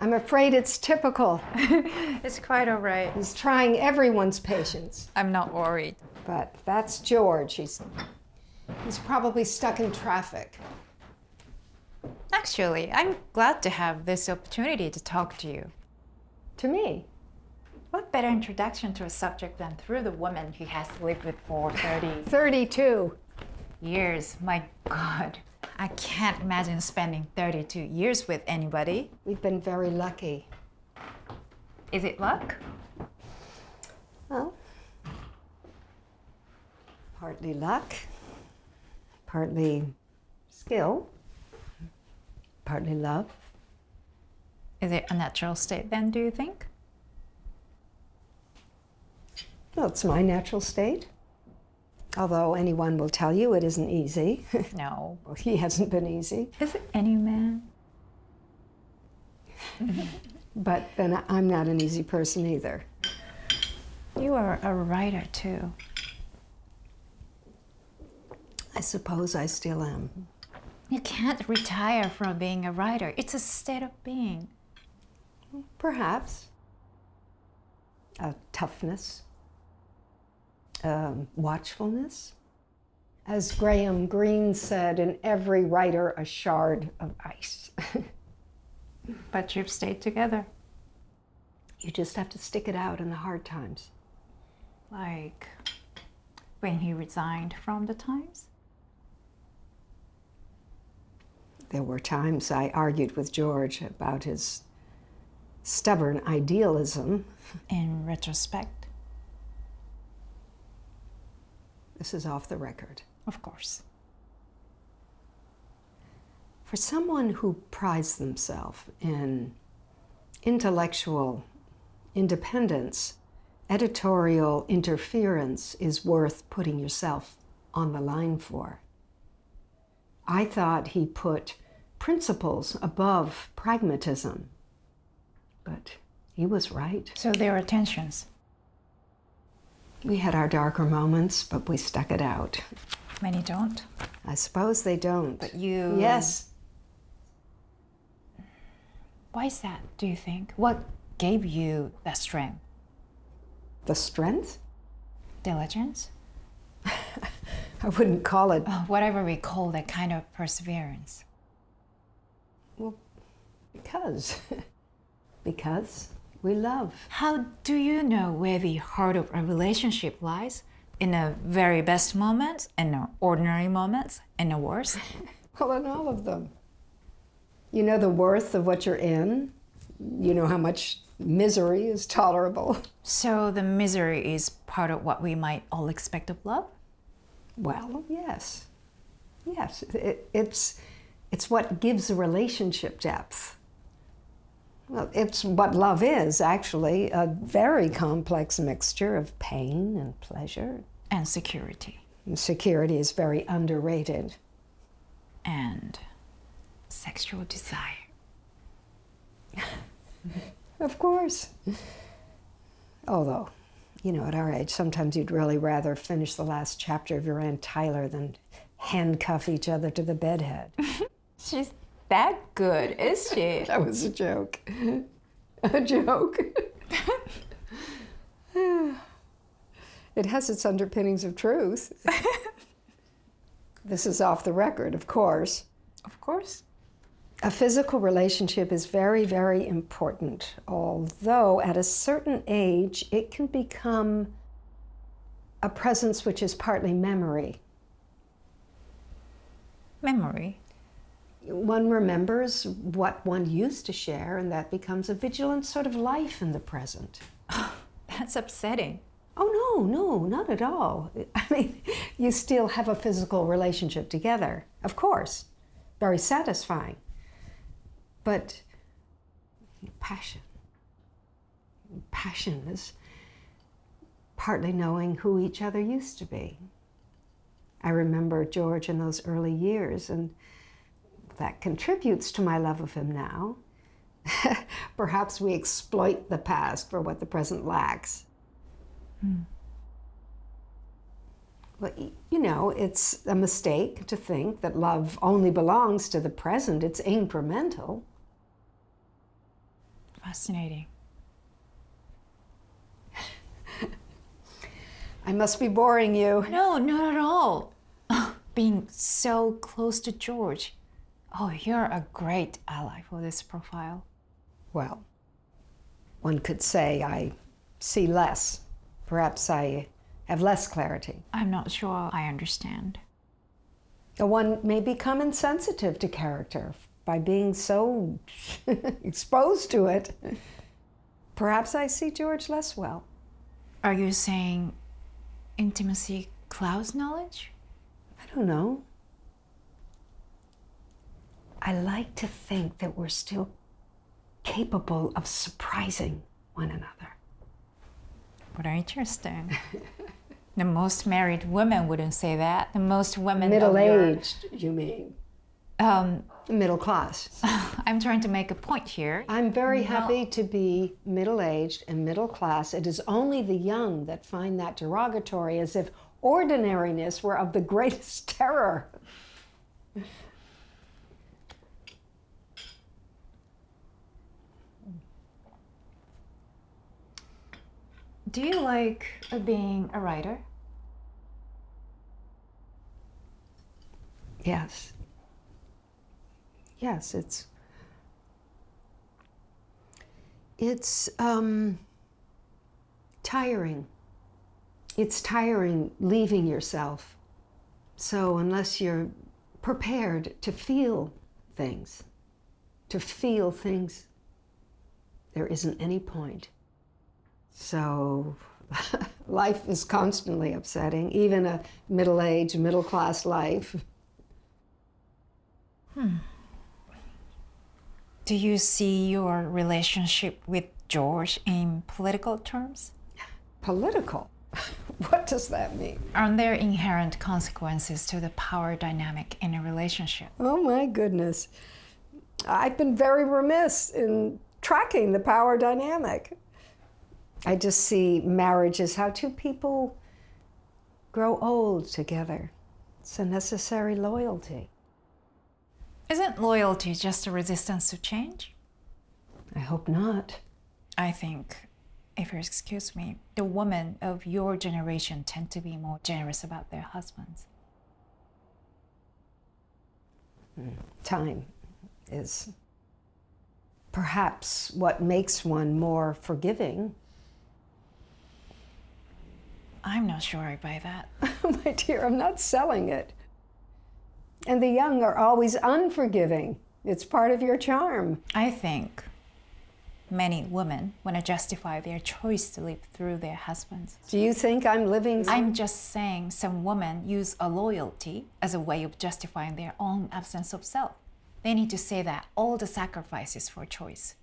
I'm afraid it's typical. It's quite all right. He's trying everyone's patience. I'm not worried. But that's George. He's probably stuck in traffic. Actually, I'm glad to have this opportunity to talk to you. To me. What better introduction to a subject than through the woman he has lived with for 32 years. My God. I can't imagine spending 32 years with anybody. We've been very lucky. Is it luck? Well, partly luck, partly skill, partly love. Is it a natural state then, do you think? Well, it's my natural state. Although anyone will tell you it isn't easy. No. Well, he hasn't been easy. Is it any man? But then I'm not an easy person either. You are a writer too. I suppose I still am. You can't retire from being a writer. It's a state of being. Perhaps. A toughness. Watchfulness. As Graham Greene said, in every writer a shard of ice. But you've stayed together. You just have to stick it out in the hard times. Like when he resigned from the Times? There were times I argued with George about his stubborn idealism. In retrospect? This is off the record. Of course. For someone who prides themselves in intellectual independence, editorial interference is worth putting yourself on the line for. I thought he put principles above pragmatism, but he was right. So there are tensions. We had our darker moments, but we stuck it out. Many don't. I suppose they don't. But you... Yes. Why is that, do you think? What gave you that strength? The strength? Diligence? I wouldn't call it... Whatever we call that kind of perseverance. Well, because we love. How do you know where the heart of a relationship lies? In the very best moments, in the ordinary moments, in the worst? Well, in all of them. You know the worth of what you're in. You know how much misery is tolerable. So the misery is part of what we might all expect of love? Well, yes. Yes, it's what gives a relationship depth. Well, it's what love is, actually, a very complex mixture of pain and pleasure. And security. And security is very underrated. And sexual desire. Of course. Although, you know, at our age, sometimes you'd really rather finish the last chapter of your Ann Tyler than handcuff each other to the bedhead. She's that good, is she? That was a joke. A joke. It has its underpinnings of truth. This is off the record, of course. Of course. A physical relationship is very, very important, although at a certain age, it can become a presence which is partly memory. Memory? One remembers what one used to share, and that becomes a vigilant sort of life in the present. Oh, that's upsetting. Oh, no, not at all. I mean, you still have a physical relationship together, of course. Very satisfying. But passion is partly knowing who each other used to be. I remember George in those early years, and that contributes to my love of him now. Perhaps we exploit the past for what the present lacks. Well, you know, it's a mistake to think that love only belongs to the present. It's incremental. Fascinating. I must be boring you. No, not at all. Being so close to George. Oh, you're a great ally for this profile. Well, one could say I see less. Perhaps I have less clarity. I'm not sure I understand. One may become insensitive to character by being so exposed to it. Perhaps I see George less well. Are you saying intimacy clouds knowledge? I don't know. I like to think that we're still capable of surprising one another. What interesting. The most married women wouldn't say that. The most women Middle-aged, you mean? Middle class. I'm trying to make a point here. I'm very happy to be middle-aged and middle class. It is only the young that find that derogatory, as if ordinariness were of the greatest terror. Do you like being a writer? Yes. Yes, it's tiring. It's tiring leaving yourself. So unless you're prepared to feel things, there isn't any point. So life is constantly upsetting, even a middle-aged, middle-class life. Do you see your relationship with George in political terms? Political? What does that mean? Aren't there inherent consequences to the power dynamic in a relationship? Oh my goodness. I've been very remiss in tracking the power dynamic. I just see marriage as how two people grow old together. It's a necessary loyalty. Isn't loyalty just a resistance to change? I hope not. I think, if you excuse me, the women of your generation tend to be more generous about their husbands. Time is perhaps what makes one more forgiving. I'm not sure I buy that. My dear, I'm not selling it. And the young are always unforgiving. It's part of your charm. I think many women want to justify their choice to live through their husbands. Do you think I'm living? I'm just saying some women use a loyalty as a way of justifying their own absence of self. They need to say that all the sacrifices for choice,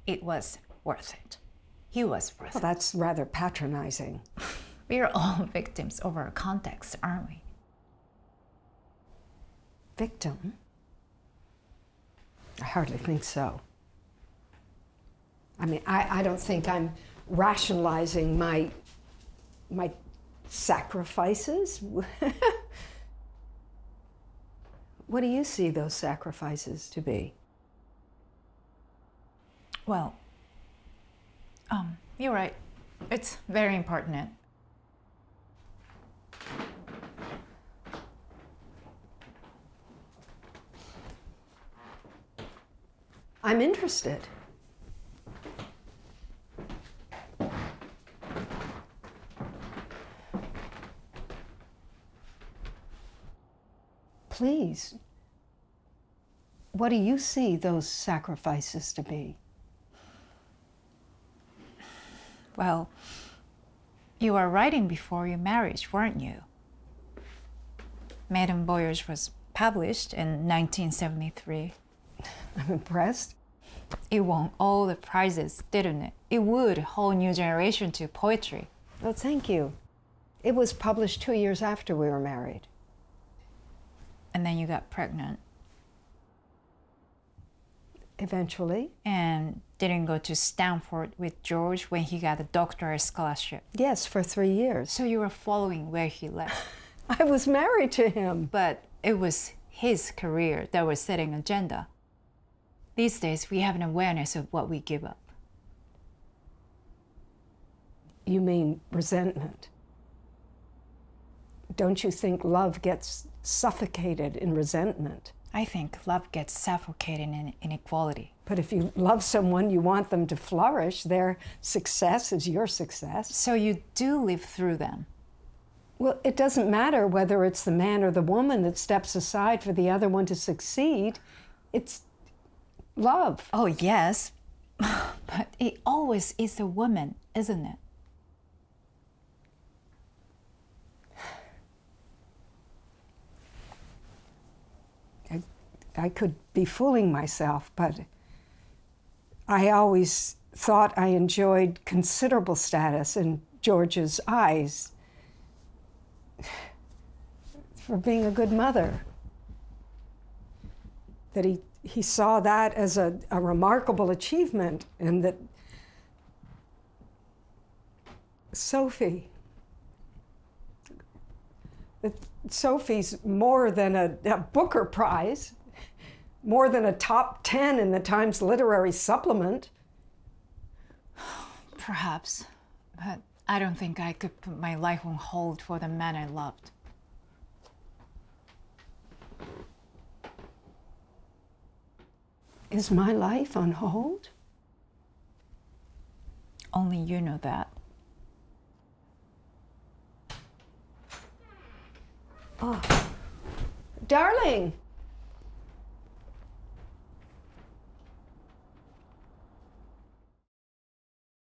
it was worth it. He was worth Well, it. that's rather patronizing. We're all victims of our context, aren't we? Victim? I hardly think so. I mean, I don't think I'm rationalizing my sacrifices. What do you see those sacrifices to be? Well, you're right. It's very important. I'm interested. Please, what do you see those sacrifices to be? Well, you were writing before your marriage, weren't you? Madame Voyage was published in 1973. I'm impressed. It won all the prizes, didn't it? It would a whole new generation to poetry. Well, thank you. It was published 2 years after we were married. And then you got pregnant Eventually. and didn't go to Stanford with George when he got a doctorate scholarship. Yes, for 3 years. So you were following where he left. I was married to him. But it was his career that was setting agenda. These days, we have an awareness of what we give up. You mean resentment? Don't you think love gets suffocated in resentment? I think love gets suffocated in inequality. But if you love someone, you want them to flourish. Their success is your success. So you do live through them. Well, it doesn't matter whether it's the man or the woman that steps aside for the other one to succeed. It's love. Oh, yes. But it always is the woman, isn't it? I could be fooling myself, but I always thought I enjoyed considerable status in George's eyes for being a good mother. That he saw that as a remarkable achievement, and that Sophie's more than a Booker Prize, more than a top 10 in the Times Literary Supplement. Perhaps, but I don't think I could put my life on hold for the man I loved. Is my life on hold? Only you know that. Oh, darling.